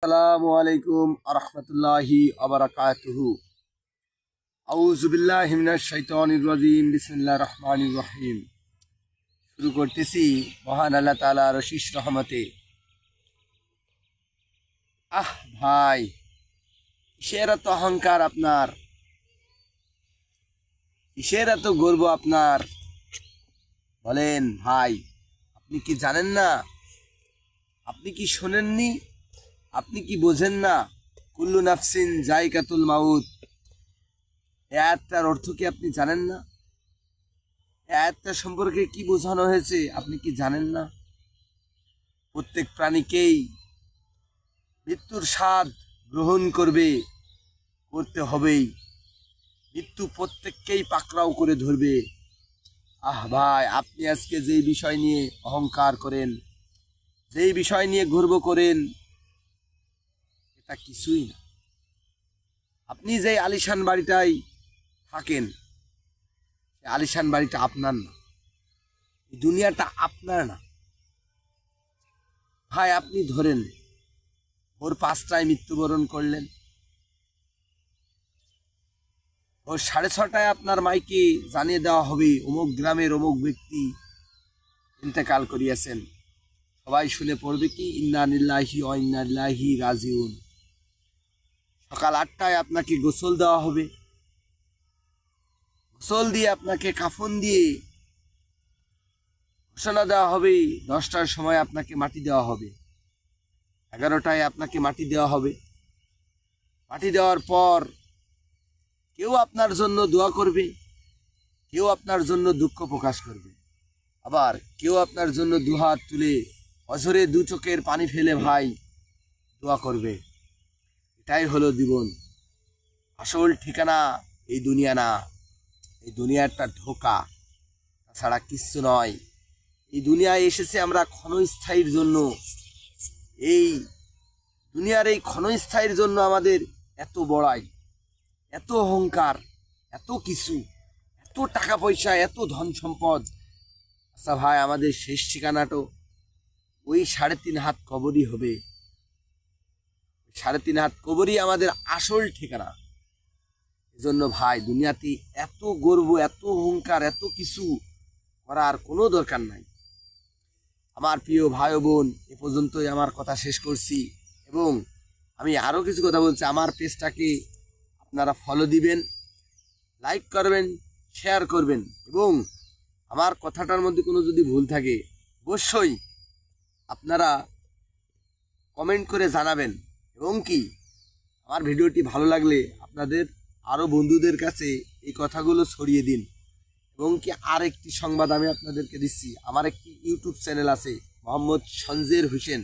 আসসালামু আলাইকুম আরহামতুল্লাহি আবরাকাতুহু। আউযু বিল্লাহি মিনাশ শাইতানির রাজিম। বিসমিল্লাহির রহমানির রহিম। শুরু করতেছি মহান আল্লাহ তাআলার অশেষ রহমতে। ভাই, কিসের এত অহংকার আপনার? কিসের এত গর্ব আপনার? বলেন ভাই, আপনি কি জানেন না? আপনি কি শোনেননি? আপনি কি বোঝেন না? কুল্লু নাফসিন যায়কাতুল মাউত, এই আয়াতটার অর্থ কি আপনি জানেন না? এই আয়াতটা সম্পর্কে কি বোঝানো হয়েছে আপনি কি জানেন না? প্রত্যেক প্রাণীকেই মৃত্যুর স্বাদ গ্রহণ করতে হবেই। মৃত্যু প্রত্যেককেই পাকড়াও করে ধরবে। ভাই, আপনি আজকে যেই বিষয় নিয়ে অহংকার করেন, যেই বিষয় নিয়ে গর্ব করেন, এটা কিছুই না। আপনি যে আলিশান বাড়িটাই থাকেন, আলিশান বাড়িটা আপনার না, এই দুনিয়াটা আপনার না। ভাই, আপনি ধরেন ভোর 5টায় মৃত্যুবরণ করলেন, ভোর 6:30টায় আপনার মাইকে জানিয়ে দেওয়া হবে অমুক গ্রামের অমুক ব্যক্তি ইন্তেকাল করিয়াছেন। সবাই শুনে পড়বে কি, ইন্না লিল্লাহি ওয়া ইন্না ইলাইহি রাজিউন। সকাল 8টায় আপনাকে গোসল দেওয়া হবে, গোসল দিয়ে আপনাকে কাফন দিয়ে ঘোষণা দেওয়া হবে। 10টার সময় আপনাকে মাটি দেওয়া হবে, 11টায় আপনাকে মাটি দেওয়া হবে। মাটি দেওয়ার পর কেউ আপনার জন্য দোয়া করবে, কেউ আপনার জন্য দুঃখ প্রকাশ করবে, আবার কেউ আপনার জন্য দুহাত তুলে অঝরে 2 চোখের পানি ফেলে ভাই দোয়া করবে। এটাই হলো জীবন। আসল ঠিকানা এই দুনিয়া না, এই দুনিয়া একটা ধোঁকা, তাছাড়া কিচ্ছু নয়। এই দুনিয়ায় এসেছে আমরা ক্ষণস্থায়ীর জন্য। এই দুনিয়ার এই ক্ষণস্থায়ীর জন্য আমাদের এত বড়াই, এত অহংকার, এত কিছু, এত টাকা পয়সা, এত ধন সম্পদ। আচ্ছা ভাই, আমাদের শেষ ঠিকানাটো ওই 3.5 হাত কবরই হবে। 3.5 হাত কবরই আমাদের আসল ঠিকানা। এজন্য ভাই, দুনিয়াতে এত গর্ব, এত অহংকার, এত কিছু করার কোনো দরকার নাই। আমার প্রিয় ভাই ও বোন, এ পর্যন্তই আমার কথা শেষ করছি। এবং আমি আরও কিছু কথা বলছি। আমার পেজটাকে আপনারা ফলো দিবেন, লাইক করবেন, শেয়ার করবেন, এবং আমার কথাটার মধ্যে কোনো যদি ভুল থাকে অবশ্যই আপনারা কমেন্ট করে জানাবেন। এবং কি, আমার ভিডিওটি ভালো লাগলে আপনাদের আরও বন্ধুদের কাছে এই কথাগুলো ছড়িয়ে দিন। এবং কি, আরেকটি সংবাদ আমি আপনাদেরকে দিচ্ছি। আমার একটি ইউটিউব চ্যানেল আছে, মোহাম্মদ সঞ্জের হোসেন।